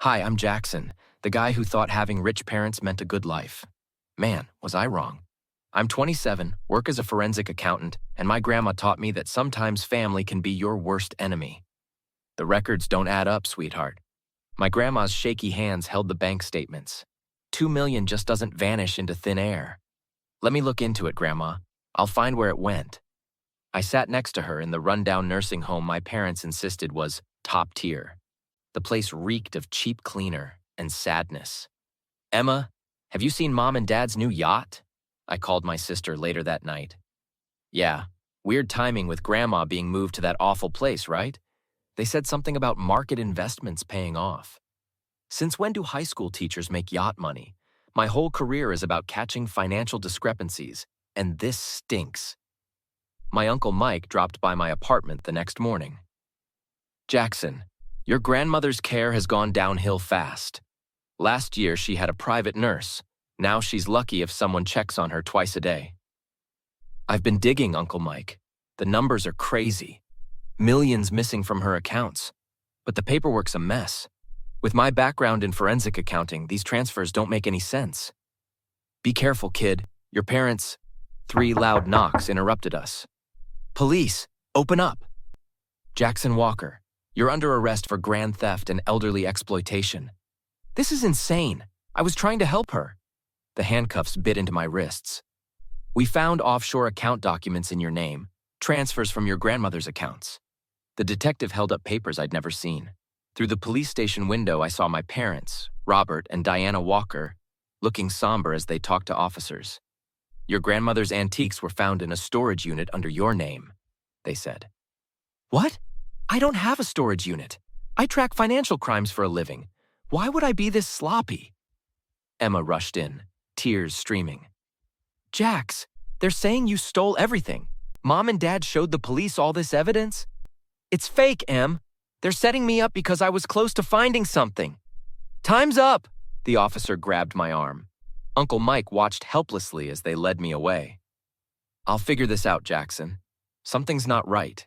Hi, I'm Jackson, the guy who thought having rich parents meant a good life. Man, was I wrong. I'm 27, work as a forensic accountant, and my grandma taught me that sometimes family can be your worst enemy. The records don't add up, sweetheart. My grandma's shaky hands held the bank statements. 2 million just doesn't vanish into thin air. Let me look into it, Grandma. I'll find where it went. I sat next to her in the rundown nursing home my parents insisted was top tier. The place reeked of cheap cleaner and sadness. Emma, have you seen Mom and Dad's new yacht? I called my sister later that night. Yeah, weird timing with Grandma being moved to that awful place, right? They said something about market investments paying off. Since when do high school teachers make yacht money? My whole career is about catching financial discrepancies, and this stinks. My Uncle Mike dropped by my apartment the next morning. Jackson, your grandmother's care has gone downhill fast. Last year she had a private nurse. Now she's lucky if someone checks on her twice a day. I've been digging, Uncle Mike. The numbers are crazy. Millions missing from her accounts. But the paperwork's a mess. With my background in forensic accounting, these transfers don't make any sense. Be careful, kid. Your parents... 3 loud knocks interrupted us. Police, open up. Jackson Walker, you're under arrest for grand theft and elderly exploitation. This is insane. I was trying to help her. The handcuffs bit into my wrists. We found offshore account documents in your name, transfers from your grandmother's accounts. The detective held up papers I'd never seen. Through the police station window, I saw my parents, Robert and Diana Walker, looking somber as they talked to officers. Your grandmother's antiques were found in a storage unit under your name, they said. What? I don't have a storage unit. I track financial crimes for a living. Why would I be this sloppy? Emma rushed in, tears streaming. Jax, they're saying you stole everything. Mom and Dad showed the police all this evidence. It's fake, Em. They're setting me up because I was close to finding something. Time's up! The officer grabbed my arm. Uncle Mike watched helplessly as they led me away. I'll figure this out, Jackson. Something's not right.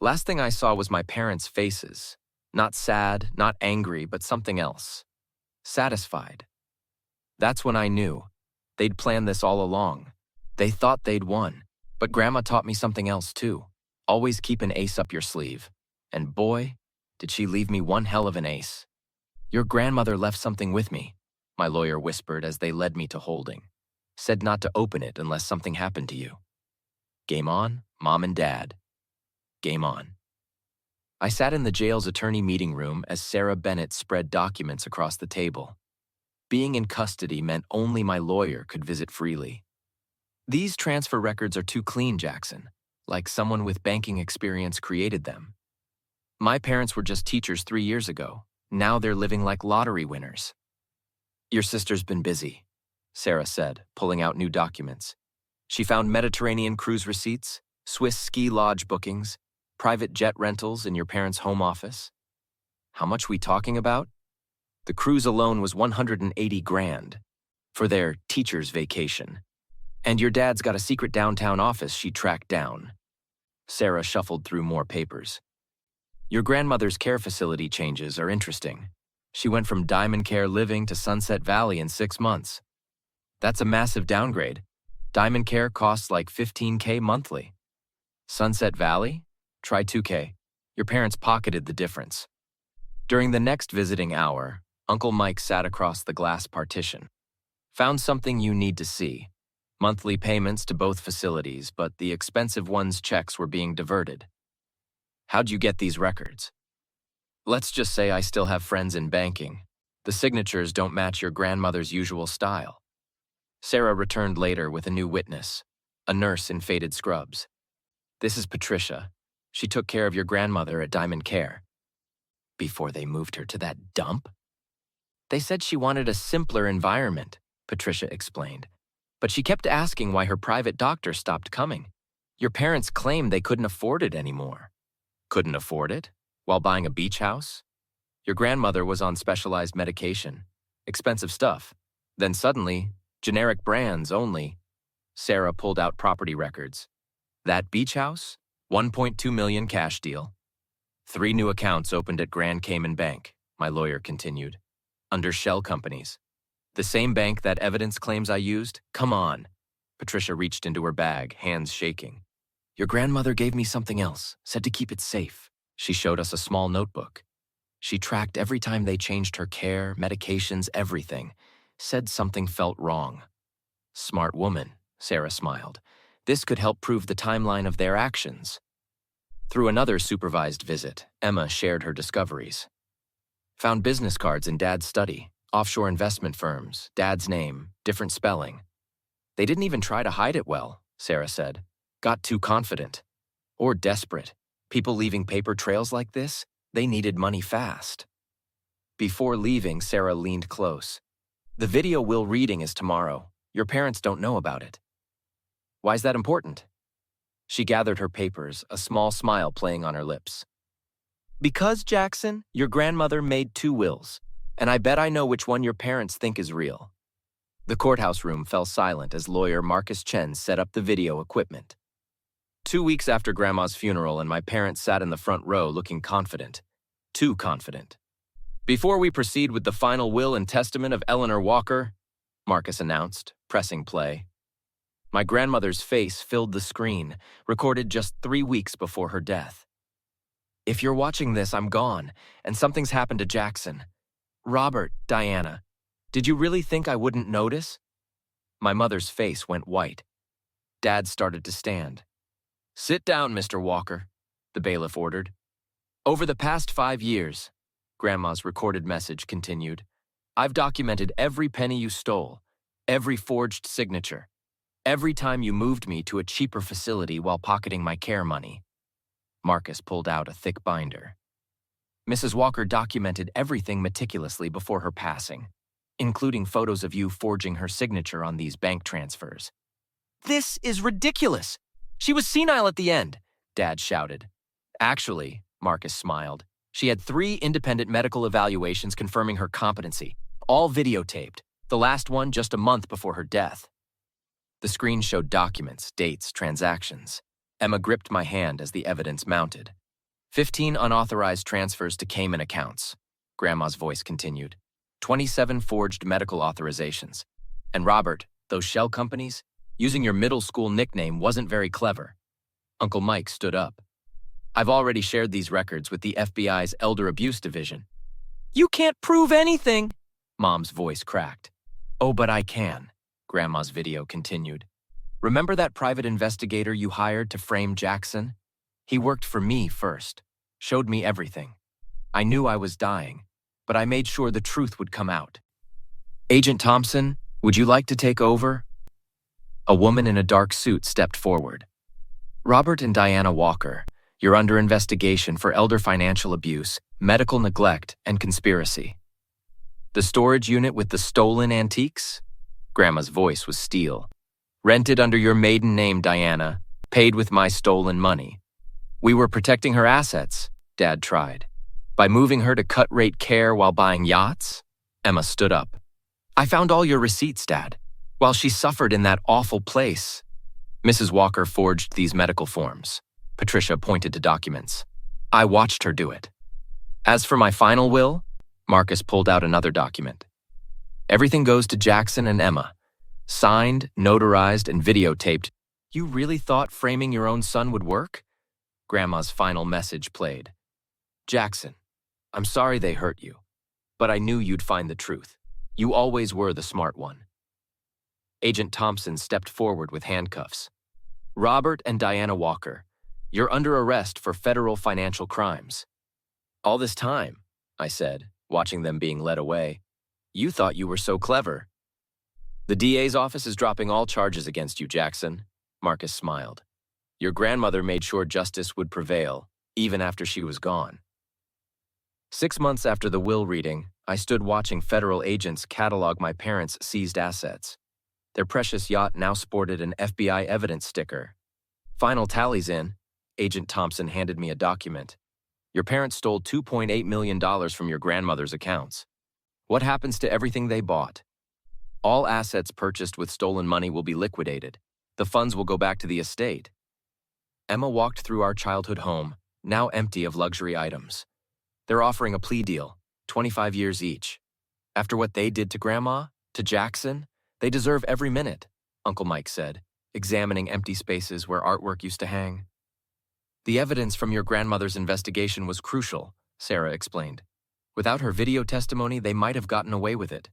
Last thing I saw was my parents' faces. Not sad, not angry, but something else. Satisfied. That's when I knew. They'd planned this all along. They thought they'd won. But Grandma taught me something else, too. Always keep an ace up your sleeve. And boy, did she leave me one hell of an ace. Your grandmother left something with me, my lawyer whispered as they led me to holding. Said not to open it unless something happened to you. Game on, Mom and Dad. Game on. I sat in the jail's attorney meeting room as Sarah Bennett spread documents across the table. Being in custody meant only my lawyer could visit freely. These transfer records are too clean, Jackson, like someone with banking experience created them. My parents were just teachers 3 years ago. Now they're living like lottery winners. Your sister's been busy, Sarah said, pulling out new documents. She found Mediterranean cruise receipts, Swiss ski lodge bookings, private jet rentals in your parents' home office. How much we talking about? The cruise alone was 180 grand for their teacher's vacation. And your dad's got a secret downtown office she tracked down. Sarah shuffled through more papers. Your grandmother's care facility changes are interesting. She went from Diamond Care Living to Sunset Valley in 6 months. That's a massive downgrade. Diamond Care costs like $15K monthly. Sunset Valley? Try $2K. Your parents pocketed the difference. During the next visiting hour, Uncle Mike sat across the glass partition. Found something you need to see. Monthly payments to both facilities, but the expensive ones' checks were being diverted. How'd you get these records? Let's just say I still have friends in banking. The signatures don't match your grandmother's usual style. Sarah returned later with a new witness, a nurse in faded scrubs. This is Patricia. She took care of your grandmother at Diamond Care. Before they moved her to that dump? They said she wanted a simpler environment, Patricia explained. But she kept asking why her private doctor stopped coming. Your parents claimed they couldn't afford it anymore. Couldn't afford it? While buying a beach house? Your grandmother was on specialized medication. Expensive stuff. Then suddenly, generic brands only. Sarah pulled out property records. That beach house? 1.2 million cash deal. 3 new accounts opened at Grand Cayman Bank. my lawyer continued. Under shell companies. The same bank that evidence claims I used? Come on. Patricia reached into her bag, hands shaking. Your grandmother gave me something else, said to keep it safe. She showed us a small notebook. She tracked every time they changed her care, medications, everything. Said something felt wrong. Smart woman, Sarah smiled. This could help prove the timeline of their actions. Through another supervised visit, Emma shared her discoveries. Found business cards in Dad's study, offshore investment firms, Dad's name, different spelling. They didn't even try to hide it well, Sarah said. Got too confident. Or desperate. People leaving paper trails like this, they needed money fast. Before leaving, Sarah leaned close. The video will reading is tomorrow. Your parents don't know about it. Why's that important? She gathered her papers, a small smile playing on her lips. Because, Jackson, your grandmother made 2 wills, and I bet I know which one your parents think is real. The courthouse room fell silent as lawyer Marcus Chen set up the video equipment. 2 weeks after Grandma's funeral, and my parents sat in the front row looking confident. Too confident. Before we proceed with the final will and testament of Eleanor Walker, Marcus announced, pressing play. My grandmother's face filled the screen, recorded just 3 weeks before her death. If you're watching this, I'm gone, and something's happened to Jackson. Robert, Diana, did you really think I wouldn't notice? My mother's face went white. Dad started to stand. Sit down, Mr. Walker, the bailiff ordered. Over the past 5 years, Grandma's recorded message continued, I've documented every penny you stole, every forged signature, every time you moved me to a cheaper facility while pocketing my care money. Marcus pulled out a thick binder. Mrs. Walker documented everything meticulously before her passing, including photos of you forging her signature on these bank transfers. This is ridiculous! She was senile at the end, Dad shouted. Actually, Marcus smiled, she had 3 independent medical evaluations confirming her competency, all videotaped, the last one just a month before her death. The screen showed documents, dates, transactions. Emma gripped my hand as the evidence mounted. 15 unauthorized transfers to Cayman accounts, Grandma's voice continued. 27 forged medical authorizations. And Robert, those shell companies, using your middle school nickname wasn't very clever. Uncle Mike stood up. I've already shared these records with the FBI's Elder Abuse Division. You can't prove anything, Mom's voice cracked. Oh, but I can, Grandma's video continued. Remember that private investigator you hired to frame Jackson? He worked for me first, showed me everything. I knew I was dying, but I made sure the truth would come out. Agent Thompson, would you like to take over? A woman in a dark suit stepped forward. Robert and Diana Walker, you're under investigation for elder financial abuse, medical neglect, and conspiracy. The storage unit with the stolen antiques? Grandma's voice was steel. Rented under your maiden name, Diana, paid with my stolen money. We were protecting her assets, Dad tried. By moving her to cut-rate care while buying yachts? Emma stood up. I found all your receipts, Dad, while she suffered in that awful place. Mrs. Walker forged these medical forms. Patricia pointed to documents. I watched her do it. As for my final will, Marcus pulled out another document. Everything goes to Jackson and Emma. Signed, notarized, and videotaped. You really thought framing your own son would work? Grandma's final message played. Jackson, I'm sorry they hurt you, but I knew you'd find the truth. You always were the smart one. Agent Thompson stepped forward with handcuffs. Robert and Diana Walker, you're under arrest for federal financial crimes. All this time, I said, watching them being led away, you thought you were so clever. The DA's office is dropping all charges against you, Jackson, Marcus smiled. Your grandmother made sure justice would prevail, even after she was gone. 6 months after the will reading, I stood watching federal agents catalog my parents' seized assets. Their precious yacht now sported an FBI evidence sticker. Final tallies in, Agent Thompson handed me a document. Your parents stole $2.8 million from your grandmother's accounts. What happens to everything they bought? All assets purchased with stolen money will be liquidated. The funds will go back to the estate. Emma walked through our childhood home, now empty of luxury items. They're offering a plea deal, 25 years each. After what they did to Grandma, to Jackson, they deserve every minute, Uncle Mike said, examining empty spaces where artwork used to hang. The evidence from your grandmother's investigation was crucial, Sarah explained. Without her video testimony, they might have gotten away with it.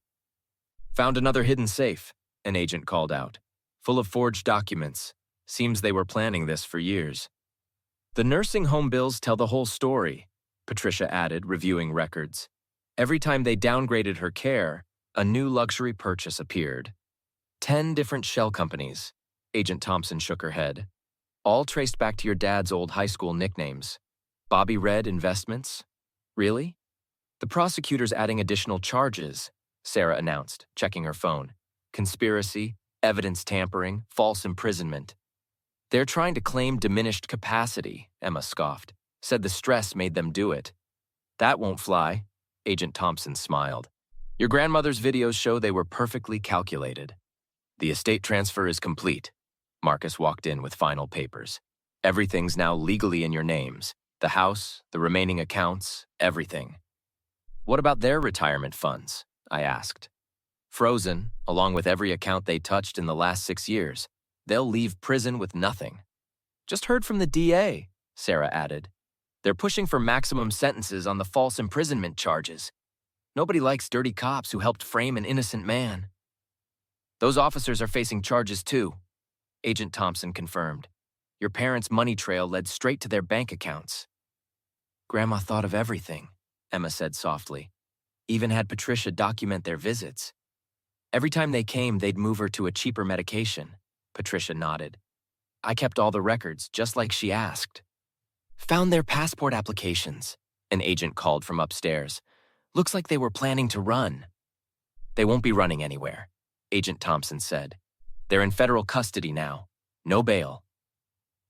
Found another hidden safe, an agent called out, full of forged documents. Seems they were planning this for years. The nursing home bills tell the whole story, Patricia added, reviewing records. Every time they downgraded her care, a new luxury purchase appeared. 10 different shell companies, Agent Thompson shook her head. All traced back to your dad's old high school nicknames. Bobby Red Investments? Really? The prosecutor's adding additional charges, Sarah announced, checking her phone. Conspiracy, evidence tampering, false imprisonment. They're trying to claim diminished capacity, Emma scoffed. Said the stress made them do it. That won't fly, Agent Thompson smiled. Your grandmother's videos show they were perfectly calculated. The estate transfer is complete. Marcus walked in with final papers. Everything's now legally in your names. The house, the remaining accounts, everything. What about their retirement funds? I asked. Frozen, along with every account they touched in the last 6 years. They'll leave prison with nothing. Just heard from the DA, Sarah added. They're pushing for maximum sentences on the false imprisonment charges. Nobody likes dirty cops who helped frame an innocent man. Those officers are facing charges too, Agent Thompson confirmed. Your parents' money trail led straight to their bank accounts. Grandma thought of everything, Emma said softly. Even had Patricia document their visits. Every time they came, they'd move her to a cheaper medication, Patricia nodded. I kept all the records, just like she asked. Found their passport applications, an agent called from upstairs. Looks like they were planning to run. They won't be running anywhere, Agent Thompson said. They're in federal custody now. No bail.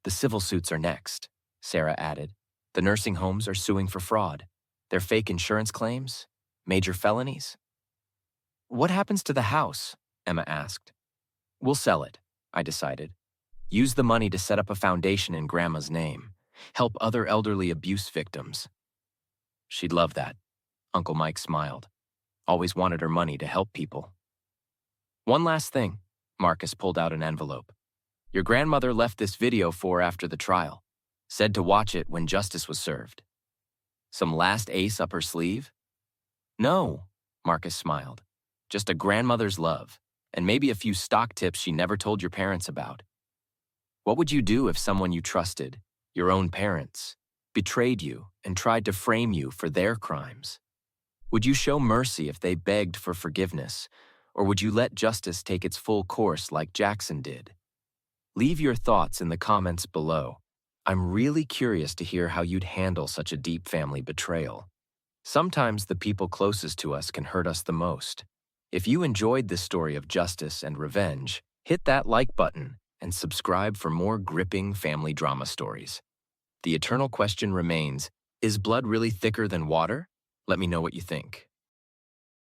The civil suits are next, Sarah added. The nursing homes are suing for fraud. Their fake insurance claims? Major felonies? What happens to the house? Emma asked. We'll sell it, I decided. Use the money to set up a foundation in Grandma's name. Help other elderly abuse victims. She'd love that, Uncle Mike smiled. Always wanted her money to help people. One last thing, Marcus pulled out an envelope. Your grandmother left this video for after the trial. Said to watch it when justice was served. Some last ace up her sleeve? No, Marcus smiled. Just a grandmother's love, and maybe a few stock tips she never told your parents about. What would you do if someone you trusted, your own parents, betrayed you and tried to frame you for their crimes? Would you show mercy if they begged for forgiveness, or would you let justice take its full course like Jackson did? Leave your thoughts in the comments below. I'm really curious to hear how you'd handle such a deep family betrayal. Sometimes the people closest to us can hurt us the most. If you enjoyed this story of justice and revenge, hit that like button and subscribe for more gripping family drama stories. The eternal question remains, is blood really thicker than water? Let me know what you think.